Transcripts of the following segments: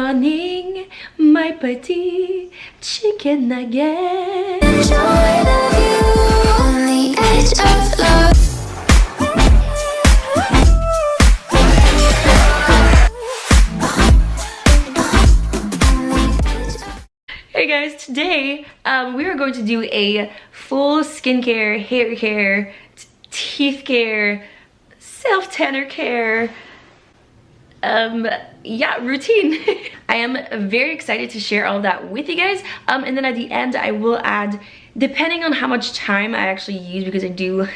morning, my petit chicken nugget. Enjoy the view on the edge of love. Hey guys, today we are going to do a full skincare, hair care, teeth care, self-tanner care, routine. I am very excited to share all that with you guys, and then at the end I will add, depending on how much time I actually use, because I do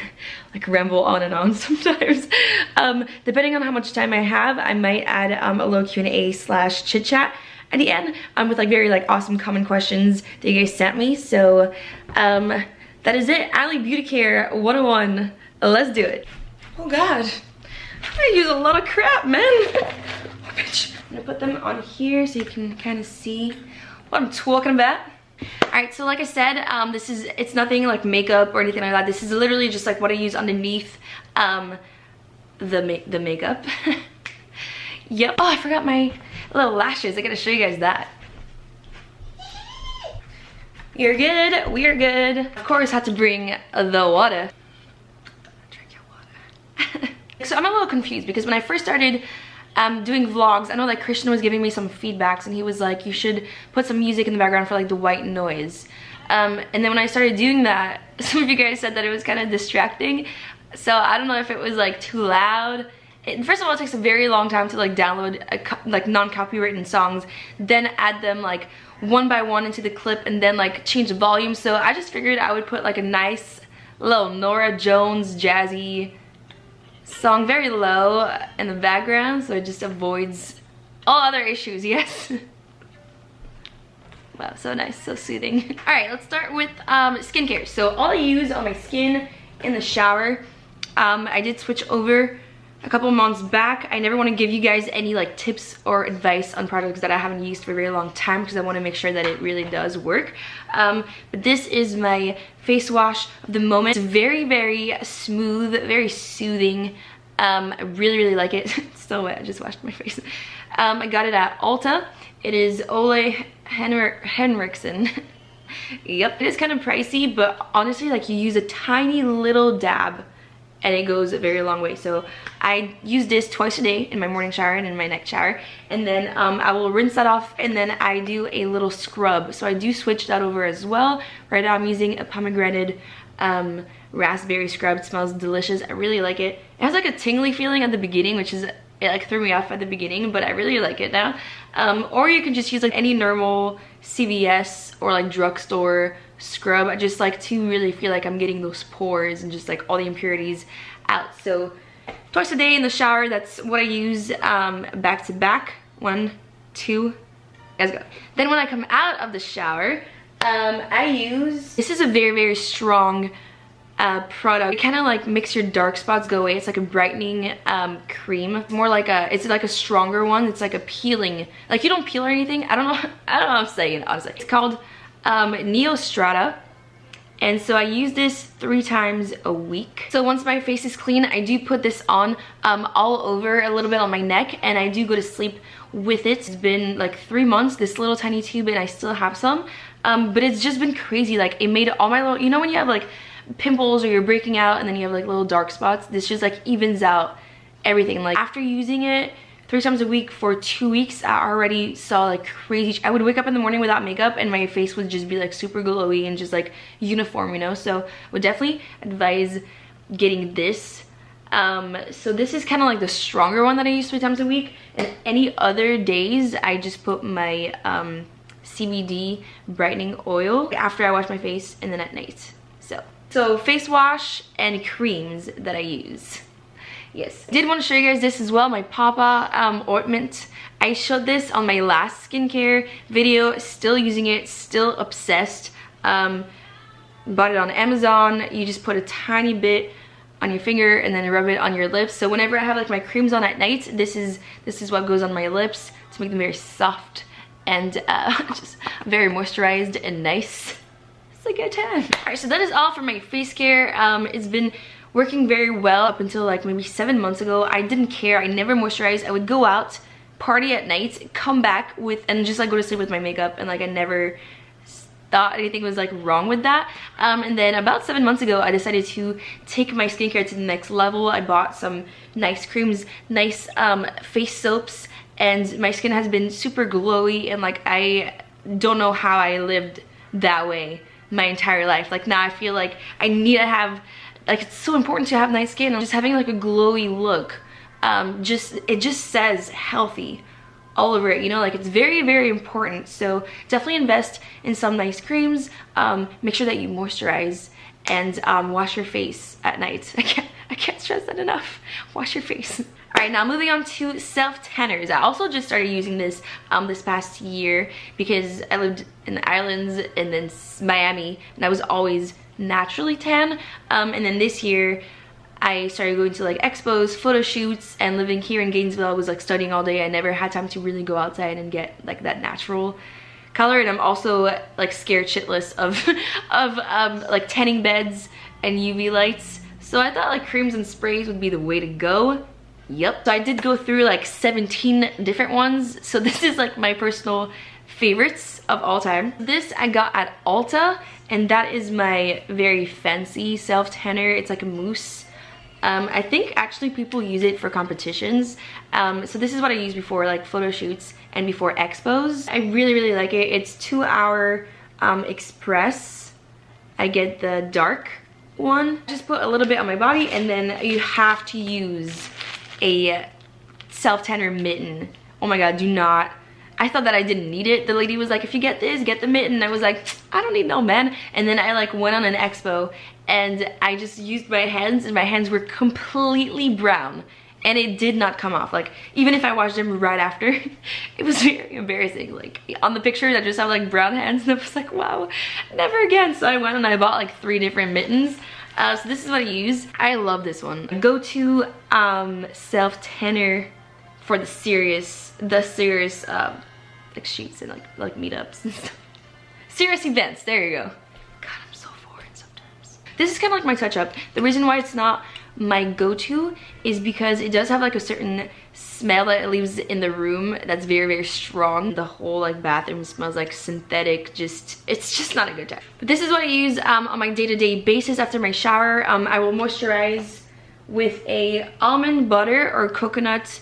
like ramble on and on sometimes, depending on how much time I have, I might add a little Q&A / chit chat at the end, with like very like awesome common questions that you guys sent me. So that is it. Ali Beauty Care 101. Let's do it. Oh god, I use a lot of crap, man. Oh, bitch. I'm gonna put them on here so you can kind of see what I'm talking about. Alright, so like I said, it's nothing like makeup or anything like that. This is literally just like what I use underneath the makeup. Yep. Oh, I forgot my little lashes. I gotta show you guys that. You're good. We're good. Of course, had to bring the water. Drink your water. So I'm a little confused because when I first started doing vlogs, I know that Christian was giving me some feedbacks and he was like, you should put some music in the background for like the white noise. And then when I started doing that, some of you guys said that it was kind of distracting. So I don't know if it was like too loud. First of all, it takes a very long time to like download like non-copywritten songs, then add them like one by one into the clip and then like change the volume. So I just figured I would put like a nice little Norah Jones jazzy song very low in the background, so it just avoids all other issues. Yes. Wow, so nice, so soothing. All right, let's start with skincare. So all I use on my skin in the shower, I did switch over a couple months back. I never want to give you guys any like tips or advice on products that I haven't used for a very long time because I want to make sure that it really does work. But this is my face wash of the moment. It's very, very smooth, very soothing. I really like it. It's so wet, I just washed my face. I got it at Ulta. It is Ole Henriksen. Yep, it is kind of pricey, but honestly, like, you use a tiny little dab and it goes a very long way. So I use this twice a day in my morning shower and in my night shower, and then I will rinse that off, and then I do a little scrub. So I do switch that over as well. Right now I'm using a pomegranate raspberry scrub. It smells delicious. I really like it. It has like a tingly feeling at the beginning, which is, it like threw me off at the beginning, but I really like it now. Or you can just use like any normal CVS or like drugstore scrub. I just like to really feel like I'm getting those pores and just like all the impurities out. So twice a day in the shower, that's what I use, back to back. 1, 2, let's go. Then when I come out of the shower, I use, this is a very, very strong product. It kind of like makes your dark spots go away. It's like a brightening cream, more like it's like a stronger one. It's like a peeling, like you don't peel or anything. I don't know what I'm saying, honestly. It's called Neostrata, and so I use this 3 times a week. So once my face is clean, I do put this on all over a little bit on my neck, and I do go to sleep with it. It's been like 3 months, this little tiny tube, and I still have some, but it's just been crazy. Like, it made all my little, you know when you have like pimples or you're breaking out and then you have like little dark spots, this just like evens out everything. Like, after using it 3 times a week for 2 weeks, I already saw like crazy. I would wake up in the morning without makeup and my face would just be like super glowy and just like uniform, you know. So I would definitely advise getting this. So this is kind of like the stronger one that I use 3 times a week, and any other days I just put my CBD brightening oil after I wash my face and then at night. So face wash and creams that I use. Yes, I did want to show you guys this as well, my Papa ointment. I showed this on my last skincare video. Still using it, still obsessed. Bought it on Amazon. You just put a tiny bit on your finger and then rub it on your lips. So whenever I have like my creams on at night, this is what goes on my lips to make them very soft and just very moisturized and nice. It's a good time. All right, so that is all for my face care. It's been working very well up until like maybe 7 months ago. I didn't care. I never moisturized. I would go out, party at night, come back with, and just like go to sleep with my makeup, and like I never thought anything was like wrong with that. And then about 7 months ago, I decided to take my skincare to the next level. I bought some nice creams, nice face soaps, and my skin has been super glowy, and like I don't know how I lived that way my entire life. Like now I feel like I need to have, like it's so important to have nice skin. Just having like a glowy look, it just says healthy all over it, you know, like it's very, very important. So definitely invest in some nice creams. Make sure that you moisturize, and wash your face at night. I can't stress that enough. Wash your face. All right, now moving on to self-tanners. I also just started using this this past year because I lived in the islands and then Miami, and I was always naturally tan. And then this year I started going to like expos, photo shoots, and living here in Gainesville, I was like studying all day. I never had time to really go outside and get like that natural color. And I'm also like scared shitless of like tanning beds and UV lights. So I thought like creams and sprays would be the way to go. Yep. So I did go through like 17 different ones. So this is like my personal favorites of all time. This I got at Ulta, and that is my very fancy self tanner. It's like a mousse. I think actually people use it for competitions. So this is what I use before like photo shoots and before expos. I really, really like it. It's 2 Hour Express. I get the dark one. Just put a little bit on my body, and then you have to use a self tanner mitten. Oh my god, do not. I thought that I didn't need it. The lady was like, if you get this, get the mitten. I was like, I don't need no man. And then I like went on an expo, and I just used my hands, and my hands were completely brown, and it did not come off. Like even if I washed them right after, it was very embarrassing. Like on the pictures I just have like brown hands, and I was like, wow, never again. So I went and I bought like 3 different mittens. So this is what I use. I love this one. Go to self tanner for the serious like shoots and like meetups and stuff. Serious events, there you go. God, I'm so foreign sometimes. This is kind of like my touch up. The reason why it's not my go-to is because it does have like a certain smell that it leaves in the room that's very, very strong. The whole like bathroom smells like synthetic. It's just not a good time. But this is what I use on my day-to-day basis after my shower. I will moisturize with a almond butter or coconut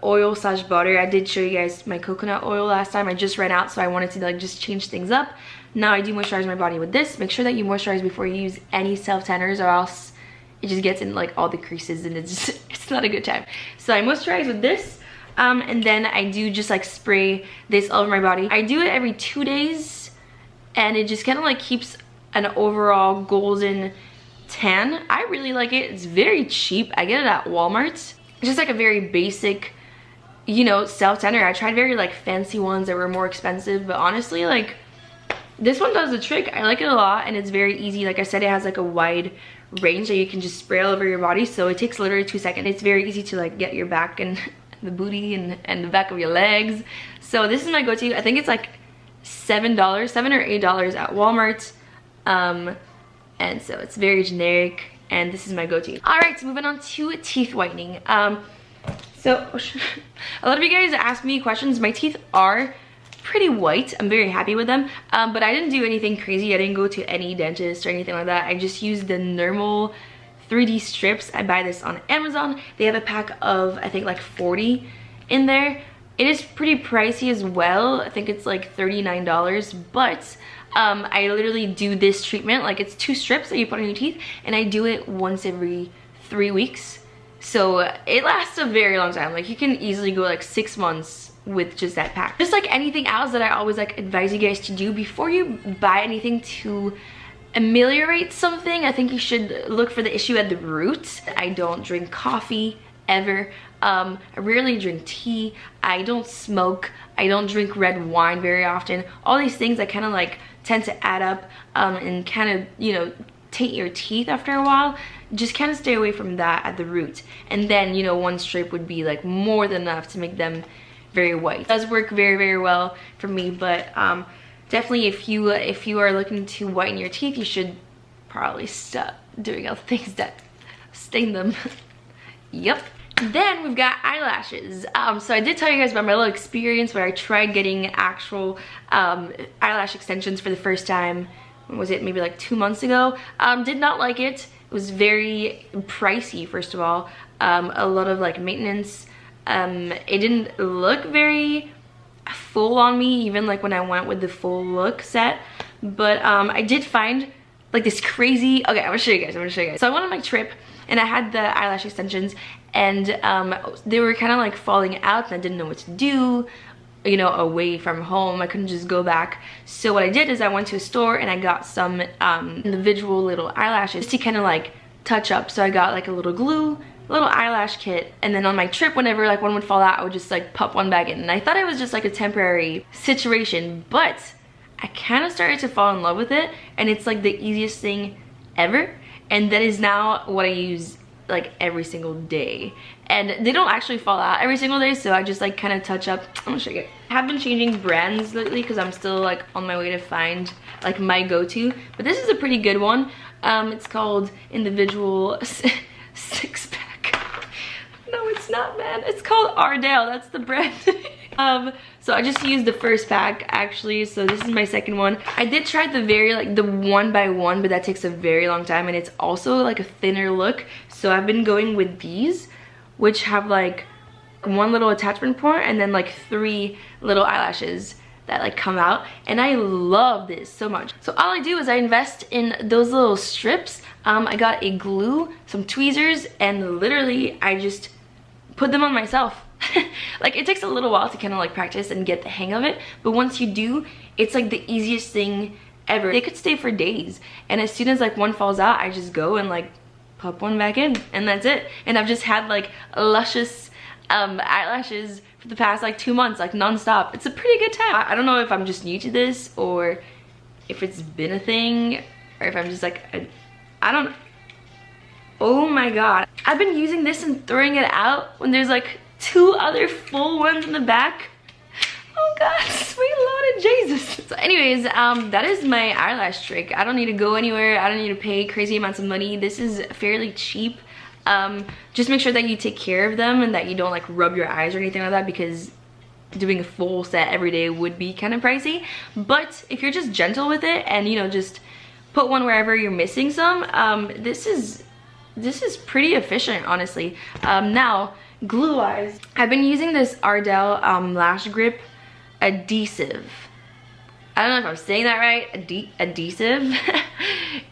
oil slash butter. I did show you guys my coconut oil last time. I just ran out, so I wanted to like just change things up. Now I do moisturize my body with this. Make sure that you moisturize before you use any self tanners, or else it just gets in like all the creases, and it's not a good time. So I moisturize with this, and then I do just like spray this all over my body. I do it every 2 days, and it just kind of like keeps an overall golden tan. I really like it. It's very cheap. I get it at Walmart. It's just like a very basic, you know, self tanner. I tried very like fancy ones that were more expensive, but honestly, like this one does the trick. I like it a lot, and it's very easy. Like I said, it has like a wide range that you can just spray all over your body, so it takes literally 2 seconds. It's very easy to like get your back and the booty and the back of your legs. So this is my go-to. I think it's like $7 or $8 at Walmart, and so it's very generic, and this is my go-to. All right, so moving on to teeth whitening. So a lot of you guys ask me questions. My teeth are pretty white. I'm very happy with them, but I didn't do anything crazy. I didn't go to any dentist or anything like that. I just used the normal 3D strips. I buy this on Amazon. They have a pack of, I think, like 40 in there. It is pretty pricey as well. I think it's like $39, but I literally do this treatment. Like, it's 2 strips that you put on your teeth, and I do it once every 3 weeks. So it lasts a very long time. Like, you can easily go like 6 months with just that pack. Just like anything else that I always like advise you guys to do before you buy anything to ameliorate something, I think you should look for the issue at the root. I don't drink coffee ever. I rarely drink tea. I don't smoke. I don't drink red wine very often. All these things that kind of like tend to add up and kind of, you know, taint your teeth after a while. Just kind of stay away from that at the root. And then, you know, 1 strip would be like more than enough to make them very white. It does work very, very well for me, but definitely if you are looking to whiten your teeth, you should probably stop doing all the things that stain them. Yep. Then we've got eyelashes. So I did tell you guys about my little experience where I tried getting actual eyelash extensions for the first time. When was it? Maybe like 2 months ago. Did not like it. It was very pricey, first of all. A lot of like maintenance. It didn't look very full on me, even like when I went with the full look set. But I did find like this crazy, okay, I'm gonna show you guys. So I went on my trip and I had the eyelash extensions, and they were kind of like falling out and I didn't know what to do, you know, away from home. I couldn't just go back. So what I did is I went to a store and I got some individual little eyelashes to kind of like touch up. So I got like a little glue, little eyelash kit, and then on my trip, whenever like one would fall out, I would just like pop one back in. And I thought it was just like a temporary situation, but I kind of started to fall in love with it, and it's like the easiest thing ever. And that is now what I use like every single day, and they don't actually fall out every single day, so I just like kind of touch up. I'm gonna show you. I have been changing brands lately because I'm still like on my way to find like my go-to, but this is a pretty good one. It's called Individual Six Pack. No, it's not, man. It's called Ardell. That's the brand. So I just used the first pack actually, so this is my second one. I did try the very like the 1x1, but that takes a very long time, and it's also like a thinner look. So I've been going with these, which have like one little attachment point and then like 3 little eyelashes that like come out, and I love this so much. So all I do is I invest in those little strips. I got a glue, some tweezers, and literally I just put them on myself. Like it takes a little while to kind of like practice and get the hang of it, but once you do, it's like the easiest thing ever. They could stay for days, and as soon as like one falls out, I just go and like pop one back in, and that's it. And I've just had like luscious eyelashes for the past like 2 months, like non-stop. It's a pretty good time. I don't know if I'm just new to this or if it's been a thing, or if I'm just like I don't know. Oh my god, I've been using this and throwing it out when there's like 2 other full ones in the back. Oh god, sweet Lord Jesus. So anyways, that is my eyelash trick. I don't need to go anywhere. I don't need to pay crazy amounts of money. This is fairly cheap. Just make sure that you take care of them and that you don't like rub your eyes or anything like that, because doing a full set every day would be kind of pricey. But if you're just gentle with it and, you know, just put one wherever you're missing some, this is pretty efficient, honestly. Now, glue wise, I've been using this Ardell lash grip adhesive. I don't know if I'm saying that right. Adhesive.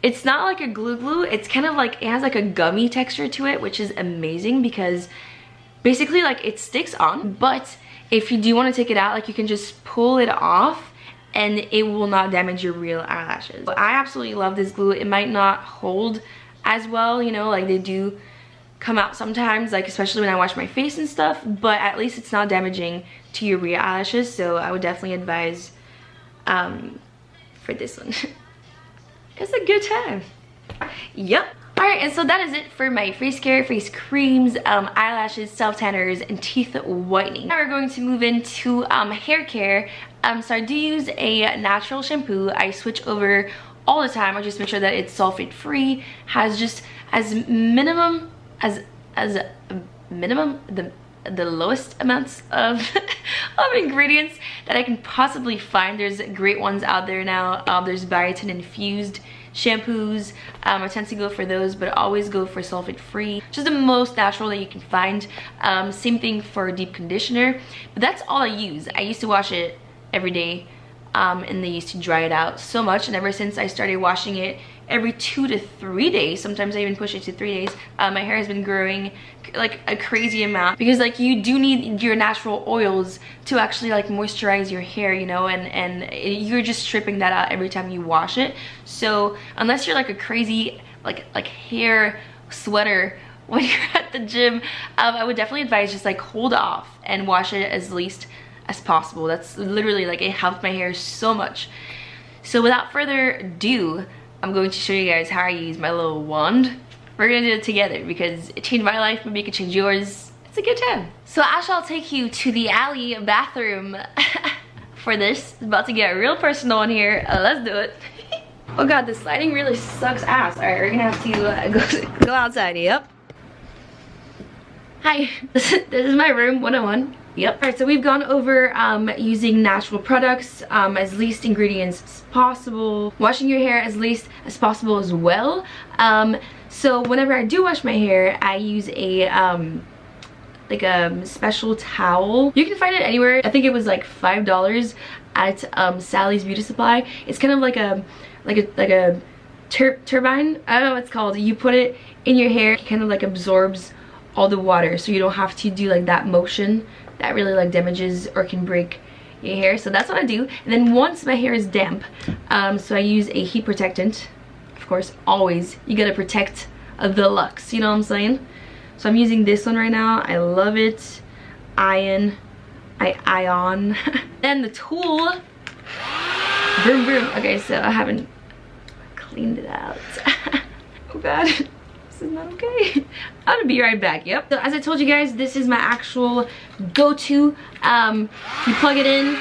It's not like a glue, it's kind of like, it has like a gummy texture to it, which is amazing because basically like it sticks on, but if you do want to take it out, like you can just pull it off and it will not damage your real eyelashes. I absolutely love this glue. It might not hold as well, you know, like they do come out sometimes, like especially when I wash my face and stuff, but at least it's not damaging to your real eyelashes, so I would definitely advise for this one. It's a good time. Yep. Alright, and so that is it for my face care, face creams, eyelashes, self tanners, and teeth whitening. Now we're going to move into hair care. So I do use a natural shampoo. I switch over all the time. I just make sure that it's sulfate free, has just as minimum the lowest amounts of of ingredients that I can possibly find. There's great ones out there now. There's biotin infused shampoos. I tend to go for those, but always go for sulfate free, just the most natural that you can find. Same thing for deep conditioner, but that's all I use. I used to wash it every day, and they used to dry it out so much, and ever since I started washing it every 2 to 3 days, sometimes I even push it to 3 days, my hair has been growing like a crazy amount, because like you do need your natural oils to actually like moisturize your hair, you know, and you're just stripping that out every time you wash it. So unless you're like a crazy like hair sweater when you're at the gym, I would definitely advise just like hold off and wash it as least as possible. That's literally like, it helped my hair so much. So without further ado, I'm going to show you guys how I use my little wand. We're gonna do it together because it changed my life, maybe it could change yours. It's a good time. So I shall take you to the alley bathroom for this. It's about to get real personal in here. Let's do it. Oh god, this lighting really sucks ass. Alright, we're gonna have to go outside. Yep. Hi, this is my room 101. Yep. Alright, so we've gone over using natural products as least ingredients as possible, washing your hair as least as possible as well. So whenever I do wash my hair, I use a like a special towel. You can find it anywhere. I think it was like $5 at Sally's Beauty Supply. It's kind of like a turbine. I don't know what it's called. You put it in your hair, it kind of like absorbs all the water, so you don't have to do like that motion that really like damages or can break your hair. So that's what I do. And then once my hair is damp, so I use a heat protectant. Of course, always you gotta protect the lux, you know what I'm saying? So I'm using this one right now. I love it. Ion. Then the tool. Vroom vroom. Okay, so I haven't cleaned it out. Oh god. This is not okay. I'm gonna be right back. Yep. So as I told you guys, this is my actual go-to. You plug it in.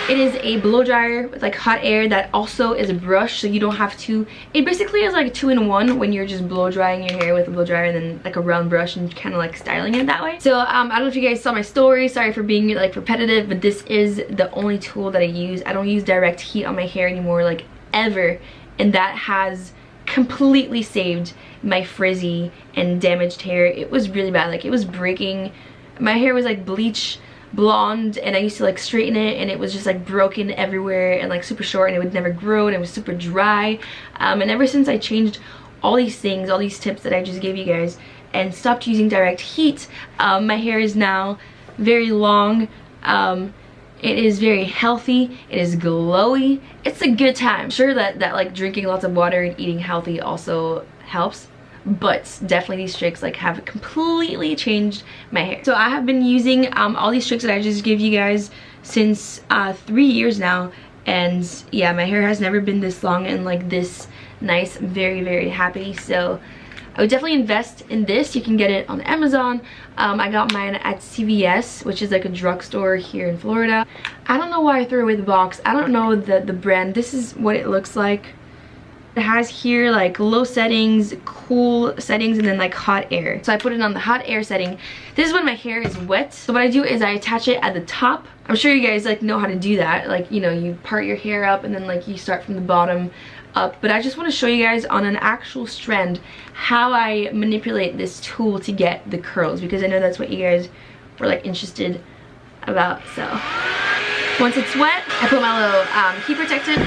It is a blow dryer with like hot air that also is a brush, so you don't have to. It basically is like a 2-in-1 when you're just blow drying your hair with a blow dryer and then like a round brush and kind of like styling it that way. So I don't know if you guys saw my story. Sorry for being like repetitive, but this is the only tool that I use. I don't use direct heat on my hair anymore, like ever, and that has completely saved my frizzy and damaged hair. It was really bad. Like it was breaking. My hair was like bleach blonde, and I used to like straighten it, and it was just like broken everywhere and like super short, and it would never grow, and it was super dry. And ever since I changed all these things, all these tips that I just gave you guys, and stopped using direct heat, my hair is now very long. It is very healthy. It is glowy. It's a good time. I'm sure that like drinking lots of water and eating healthy also helps, but definitely these tricks like have completely changed my hair. So I have been using all these tricks that I just gave you guys since 3 years now, and yeah, my hair has never been this long and like this nice. I'm very happy. So I would definitely invest in this. You can get it on Amazon. I got mine at CVS, which is like a drugstore here in Florida. I don't know why I threw away the box. I don't know the brand. This is what it looks like. It has here like low settings, cool settings, and then like hot air. So I put it on the hot air setting. This is when my hair is wet. So what I do is I attach it at the top. I'm sure you guys like know how to do that. Like, you know, you part your hair up and then like you start from the bottom up. But I just want to show you guys on an actual strand how I manipulate this tool to get the curls, because I know that's what you guys were like interested about. So once it's wet, I put my little heat protectant,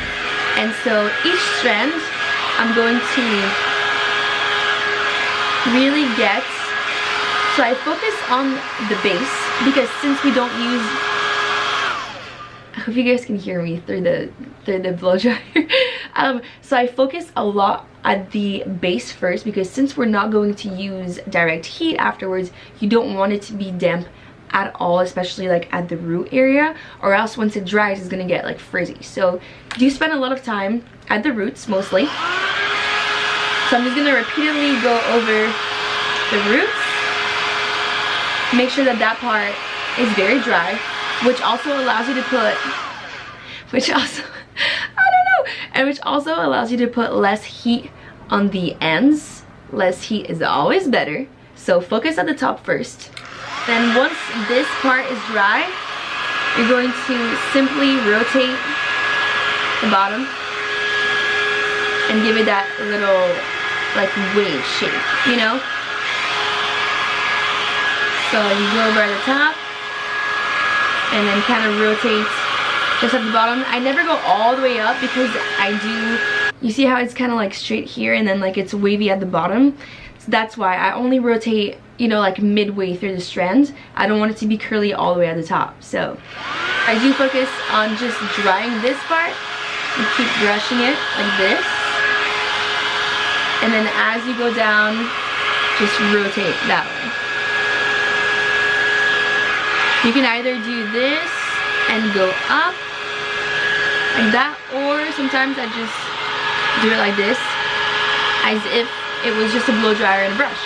and so each strand I'm going to really get, so I focus on the base, because since we don't use, I hope you guys can hear me through the blow dryer. So I focus a lot at the base first, because since we're not going to use direct heat afterwards, you don't want it to be damp at all, especially like at the root area, or else once it dries it's gonna get like frizzy. So do spend a lot of time at the roots mostly. So I'm just gonna repeatedly go over the roots, make sure that that part is very dry, which also allows you to put, which also allows you to put less heat on the ends. Less heat is always better. So focus at the top first. Then once this part is dry, you're going to simply rotate the bottom and give it that little like wave shape, you know? So you go over at the top and then kind of rotate just at the bottom. I never go all the way up, because you see how it's kind of like straight here and then like it's wavy at the bottom. So that's why I only rotate, you know, like midway through the strand. I don't want it to be curly all the way at the top. So I do focus on just drying this part and keep brushing it like this. And then as you go down, just rotate that way. You can either do this and go up like that, or sometimes I just do it like this, as if it was just a blow dryer and a brush.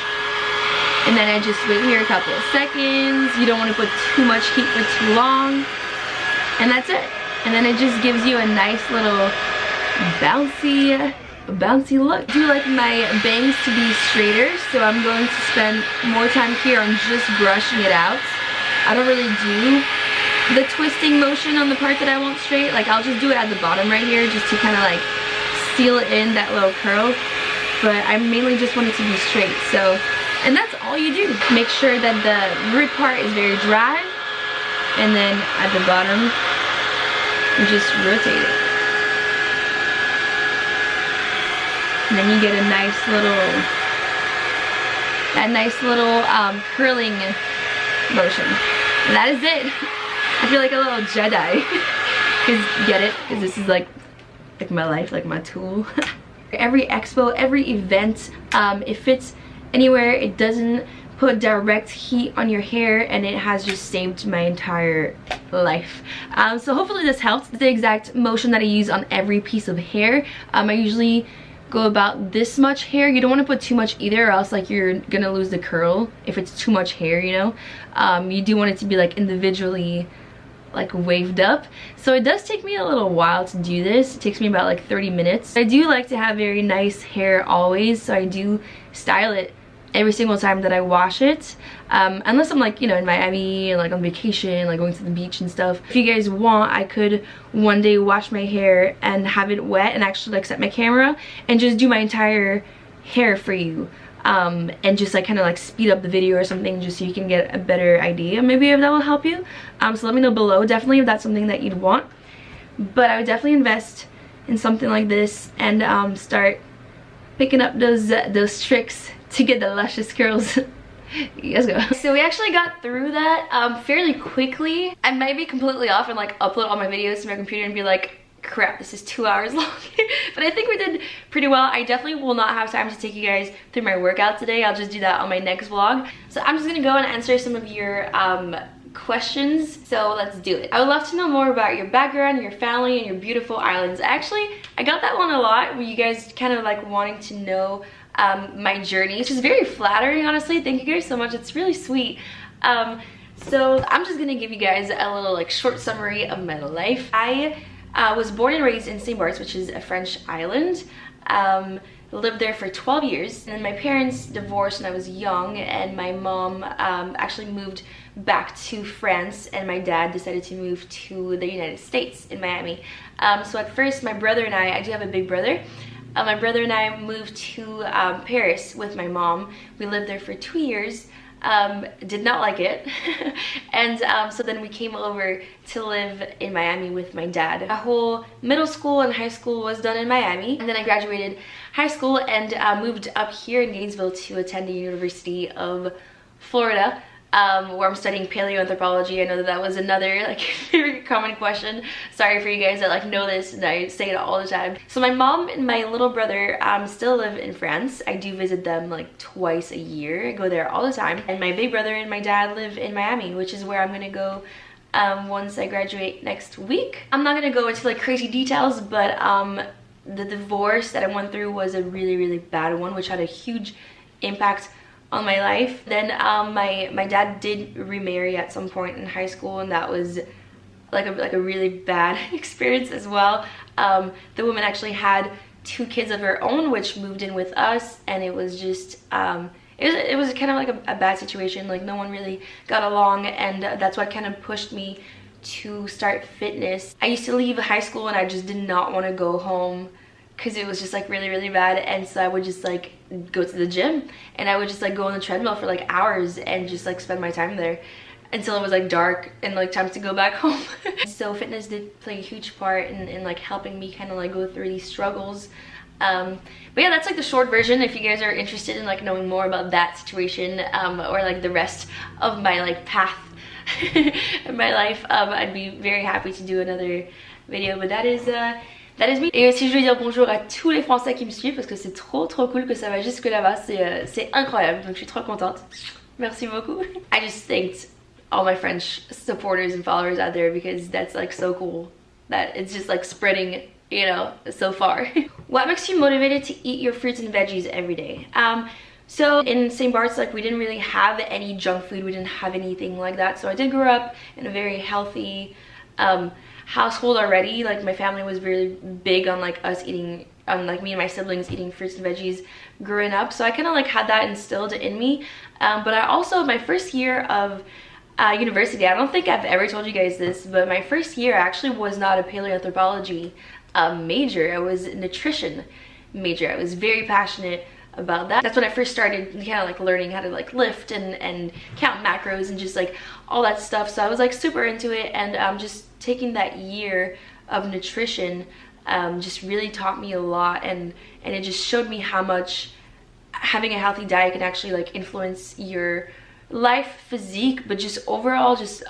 And then I just wait here a couple of seconds. You don't want to put too much heat for too long, and that's it. And then it just gives you a nice little bouncy a bouncy look. I do like my bangs to be straighter, so I'm going to spend more time here on just brushing it out. I don't really do the twisting motion on the part that I want straight. Like, I'll just do it at the bottom right here just to kind of like seal in that little curl. But I mainly just want it to be straight. So, and that's all you do. Make sure that the root part is very dry. And then at the bottom, you just rotate it. And then you get a nice little curling motion. And that is it. I feel like a little Jedi. Cause get it? Cause this is like my life, like my tool. Every expo, every event, it fits anywhere. It doesn't put direct heat on your hair, and it has just saved my entire life. So hopefully this helps. The exact motion that I use on every piece of hair. I usually go about this much hair. You don't want to put too much either, or else like you're gonna lose the curl if it's too much hair, you know. You do want it to be like individually like waved up. So it does take me a little while to do this. It takes me about like 30 minutes. I do like to have very nice hair always, so I do style it every single time that I wash it, unless I'm like, you know, in Miami and like on vacation, like going to the beach and stuff. If you guys want, I could one day wash my hair and have it wet and actually like set my camera and just do my entire hair for you, and just like kind of like speed up the video or something, just so you can get a better idea maybe if that will help you. So let me know below definitely if that's something that you'd want. But I would definitely invest in something like this and start picking up those tricks to get the luscious curls. Let's go. So we actually got through that fairly quickly. I might be completely off and like upload all my videos to my computer and be like, crap, this is 2 hours long. But I think we did pretty well. I definitely will not have time to take you guys through my workout today. I'll just do that on my next vlog. So I'm just gonna go and answer some of your questions, so let's do it. I would love to know more about your background, your family, and your beautiful islands. Actually, I got that one a lot, where you guys kind of like wanting to know my journey, which is very flattering, honestly. Thank you guys so much. It's really sweet. So I'm just gonna give you guys a little like short summary of my life. I was born and raised in St. Bart's, which is a French island. Lived there for 12 years, and then my parents divorced when I was young, and my mom actually moved back to France, and my dad decided to move to the United States in Miami. So at first, my brother and I do have a big brother. My brother and I moved to Paris with my mom. We lived there for 2 years. Did not like it. And so then we came over to live in Miami with my dad. My whole middle school and high school was done in Miami, and then I graduated high school and moved up here in Gainesville to attend the University of Florida, where I'm studying paleoanthropology. I know that that was another like very common question. Sorry for you guys that like know this, and I say it all the time. So my mom and my little brother still live in France. I do visit them like twice a year. I go there all the time. And my big brother and my dad live in Miami, which is where I'm gonna go once I graduate next week. I'm not gonna go into like crazy details, but the divorce that I went through was a really bad one, which had a huge impact on my life. Then my dad did remarry at some point in high school, and that was like a really bad experience as well. The woman actually had 2 kids of her own, which moved in with us, and it was just it was kind of like a bad situation. Like no one really got along, and that's what kind of pushed me to start fitness. I used to leave high school and I just did not want to go home because it was just like really bad, and so I would just like go to the gym, and I would just like go on the treadmill for like hours and just like spend my time there until it was like dark and like time to go back home. So fitness did play a huge part in like helping me kind of like go through these struggles. But yeah, that's like the short version. If you guys are interested in like knowing more about that situation, or like the rest of my like path in my life, I'd be very happy to do another video. But that is me. Et aussi je veux dire bonjour à tous les Français qui me suivent, parce que c'est trop cool que ça va jusque là-bas. C'est incroyable, donc je suis trop contente. Merci beaucoup. I just thanked all my French supporters and followers out there, because that's like so cool that it's just like spreading, you know, so far. What makes you motivated to eat your fruits and veggies every day? So in St. Bart's, like we didn't really have any junk food. We didn't have anything like that. So I did grow up in a very healthy household already. Like my family was really big on like us eating, like me and my siblings eating fruits and veggies growing up, so I kind of like had that instilled in me. But I also, my first year of university, I don't think I've ever told you guys this, but my first year actually was not a paleoanthropology major. I was a nutrition major. I was very passionate about that. That's when I first started kind of like learning how to like lift and count macros and just like all that stuff. So I was like super into it, and just taking that year of nutrition just really taught me a lot, and it just showed me how much having a healthy diet can actually like influence your life, physique, but just overall just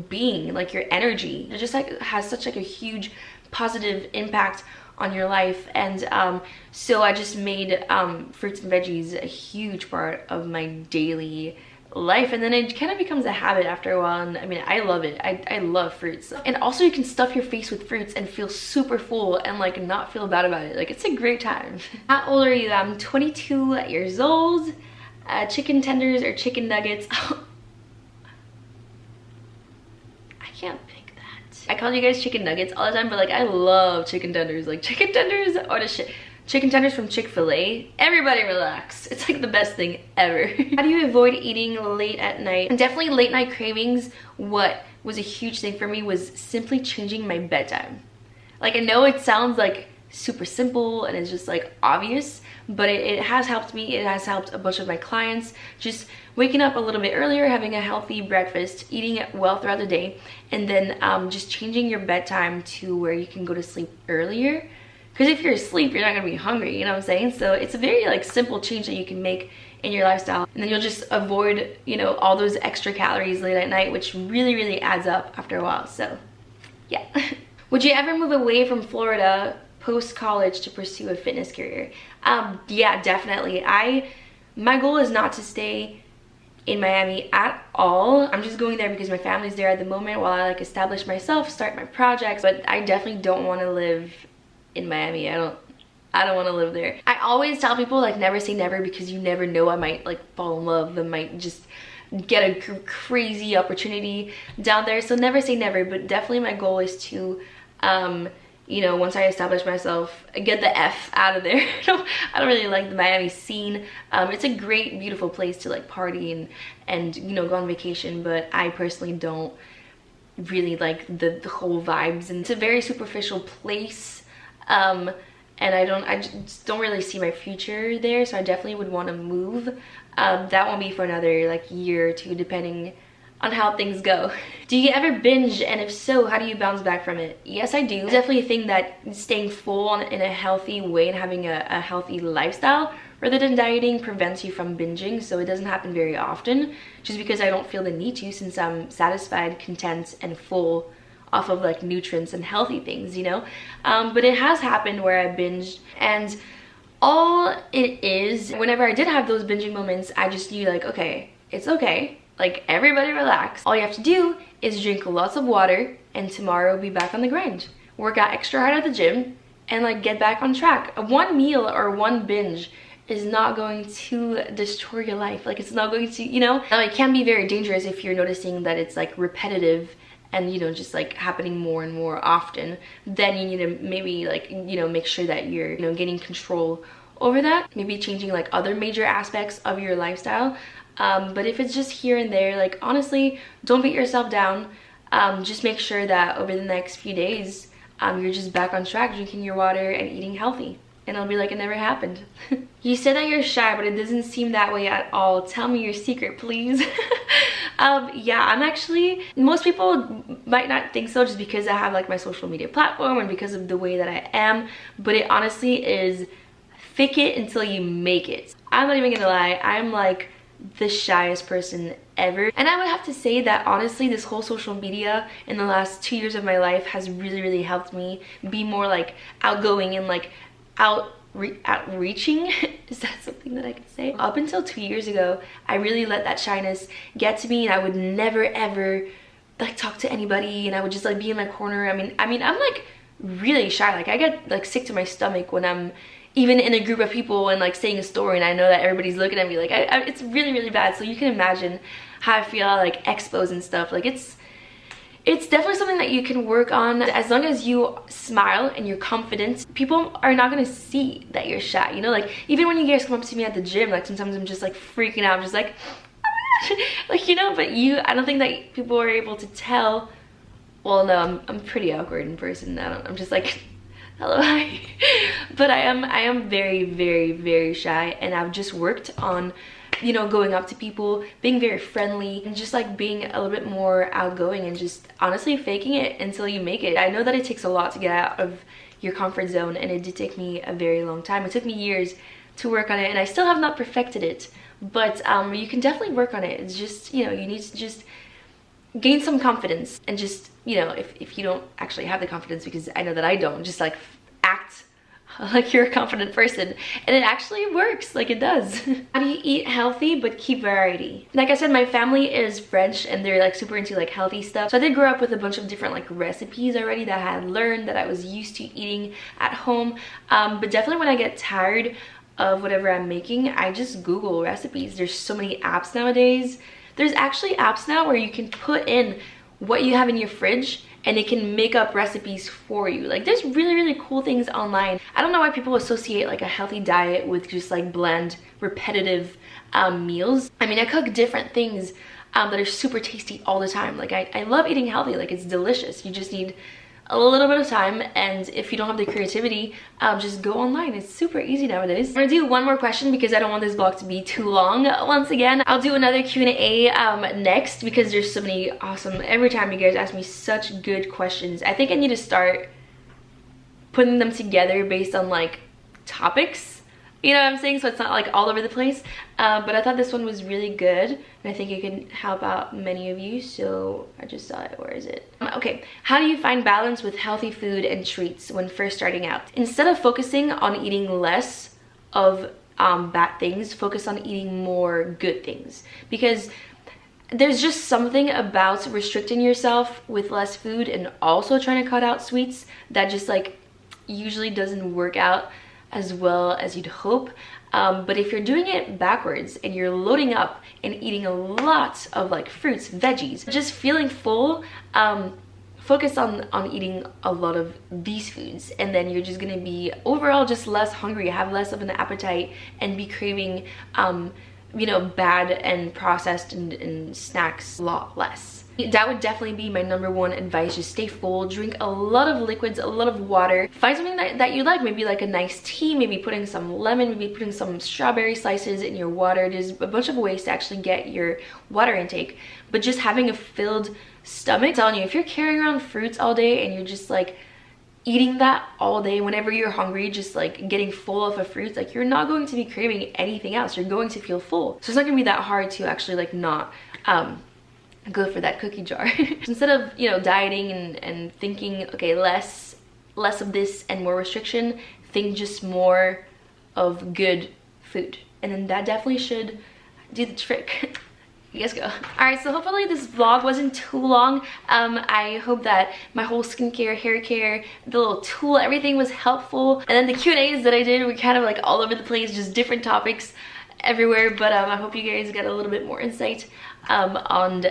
being, like your energy. It just like has such like a huge positive impact on your life. And so I just made fruits and veggies a huge part of my daily life, and then it kind of becomes a habit after a while. And I mean, I love it. I love fruits. And also you can stuff your face with fruits and feel super full and like not feel bad about it. Like it's a great time. How old are you? I'm 22 years old. Chicken tenders or chicken nuggets? I can't pick that. I call you guys chicken nuggets all the time, but like I love chicken tenders. Like chicken tenders are the shit. Chicken tenders from Chick-fil-A. Everybody relax. It's like the best thing ever. How do you avoid eating late at night? And definitely late night cravings. What was a huge thing for me was simply changing my bedtime. Like I know it sounds like super simple and it's just like obvious, but it has helped me. It has helped a bunch of my clients. Just waking up a little bit earlier, having a healthy breakfast, eating it well throughout the day, and then just changing your bedtime to where you can go to sleep earlier. Because if you're asleep, you're not gonna be hungry, you know what I'm saying? So it's a very like simple change that you can make in your lifestyle, and then you'll just avoid, you know, all those extra calories late at night, which really adds up after a while. So yeah. Would you ever move away from Florida post-college to pursue a fitness career? Yeah, definitely. My goal is not to stay in Miami at all. I'm just going there because my family's there at the moment while I like establish myself, start my projects, but I definitely don't want to live in Miami. I don't want to live there. I always tell people like never say never, because you never know, I might like fall in love, I might just get a crazy opportunity down there. So never say never, but definitely my goal is to you know, once I establish myself, get the F out of there. I don't really like the Miami scene. It's a great, beautiful place to like party and you know, go on vacation, but I personally don't really like the whole vibes, and it's a very superficial place. And I just don't really see my future there, so I definitely would want to move. That won't be for another like year or two, depending on how things go. Do you ever binge, and if so, how do you bounce back from it? Yes, I do. It's definitely a thing that staying full in a healthy way and having a healthy lifestyle rather than dieting prevents you from binging, so it doesn't happen very often, just because I don't feel the need to, since I'm satisfied, content, and full off of like nutrients and healthy things, you know? But it has happened where I binged, and all it is, whenever I did have those binging moments, I just knew like, okay, it's okay. Like, everybody relax. All you have to do is drink lots of water, and tomorrow be back on the grind. Work out extra hard at the gym, and like get back on track. One meal or one binge is not going to destroy your life. Like, it's not going to, you know? Now, it can be very dangerous if you're noticing that it's like repetitive and, you know, just like happening more and more often. Then you need to maybe like, you know, make sure that you're, you know, getting control over that. Maybe changing like other major aspects of your lifestyle. But if it's just here and there, like honestly, don't beat yourself down. Just make sure that over the next few days, you're just back on track, drinking your water and eating healthy. And it'll be like it never happened. You said that you're shy, but it doesn't seem that way at all. Tell me your secret, please. Yeah, I'm actually, most people might not think so just because I have like my social media platform and because of the way that I am, but it honestly is fake it until you make it. I'm not even gonna lie, I'm like the shyest person ever, and I would have to say that honestly this whole social media in the last 2 years of my life has really helped me be more like outgoing and like outreaching. Is that something that I could say? Up until 2 years ago, I really let that shyness get to me, and I would never ever like talk to anybody, and I would just like be in my corner. I mean I'm like really shy. Like I get like sick to my stomach when I'm even in a group of people and like saying a story and I know that everybody's looking at me. Like it's really bad. So you can imagine how I feel like expos and stuff. Like it's it's definitely something that you can work on. As long as you smile and you're confident, people are not gonna see that you're shy, you know? Like, even when you guys come up to me at the gym, like sometimes I'm just like freaking out. I'm just like, like, you know, but I don't think that people are able to tell. Well, no, I'm pretty awkward in person. I'm just like, hello, hi. But I am very, very, very shy, and I've just worked on, you know, going up to people, being very friendly, and just like being a little bit more outgoing, and just honestly faking it until you make it. I know that it takes a lot to get out of your comfort zone, and it did take me a very long time. It took me years to work on it, and I still have not perfected it, but you can definitely work on it. It's just, you know, you need to just gain some confidence, and just, you know, if you don't actually have the confidence, because I know that I don't, just like act like you're a confident person, and it actually works. Like, it does. How do you eat healthy but keep variety? Like I said, my family is French, and they're like super into like healthy stuff, so I did grow up with a bunch of different like recipes already that I had learned, that I was used to eating at home. But definitely when I get tired of whatever I'm making, I just Google recipes. There's so many apps nowadays. There's actually apps now where you can put in what you have in your fridge, and it can make up recipes for you. Like, there's really, really cool things online. I don't know why people associate like a healthy diet with just like bland, repetitive meals. I mean, I cook different things that are super tasty all the time. Like, I love eating healthy. Like, it's delicious. You just need a little bit of time, and if you don't have the creativity, just go online. It's super easy nowadays. I'm gonna do one more question because I don't want this vlog to be too long. Once again, I'll do another Q&A next, because there's so many awesome, every time you guys ask me such good questions. I think I need to start putting them together based on like topics, you know what I'm saying? So it's not like all over the place. But I thought this one was really good, and I think it can help out many of you, so I just saw it. Where is it? Okay, how do you find balance with healthy food and treats when first starting out? Instead of focusing on eating less of bad things, focus on eating more good things, because there's just something about restricting yourself with less food and also trying to cut out sweets that just like usually doesn't work out as well as you'd hope. But if you're doing it backwards and you're loading up and eating a lot of like fruits, veggies, just feeling full, focus on eating a lot of these foods, and then you're just gonna be overall just less hungry, have less of an appetite, and be craving you know, bad and processed and snacks a lot less. That would definitely be my #1 advice. Just stay full, drink a lot of liquids, a lot of water. Find something that you like, maybe like a nice tea, maybe putting some lemon, maybe putting some strawberry slices in your water. There's a bunch of ways to actually get your water intake, but just having a filled stomach, I'm telling you, if you're carrying around fruits all day and you're just like eating that all day, whenever you're hungry, just like getting full off of fruits, like you're not going to be craving anything else. You're going to feel full. So it's not gonna be that hard to actually like not go for that cookie jar. Instead of, you know, dieting and thinking, okay, less of this and more restriction, think just more of good food, and then that definitely should do the trick. You guys go. All right, so hopefully this vlog wasn't too long. I hope that my whole skincare, hair care, the little tool, everything was helpful. And then the Q&As that I did were kind of like all over the place, just different topics everywhere. But I hope you guys got a little bit more insight on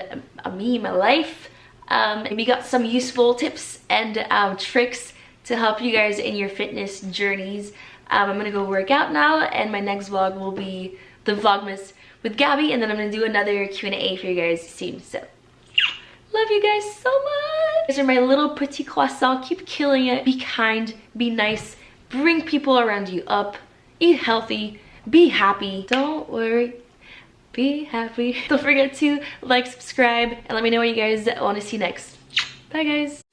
me, my life. Maybe got some useful tips and tricks to help you guys in your fitness journeys. I'm gonna go work out now, and my next vlog will be the Vlogmas with Gabby, and then I'm gonna do another Q&A for you guys soon. So love you guys so much. These are my little petit croissant. Keep killing it. Be kind, be nice, bring people around you up, eat healthy, be happy. Don't worry, be happy. Don't forget to like, subscribe, and let me know what you guys want to see next. Bye guys.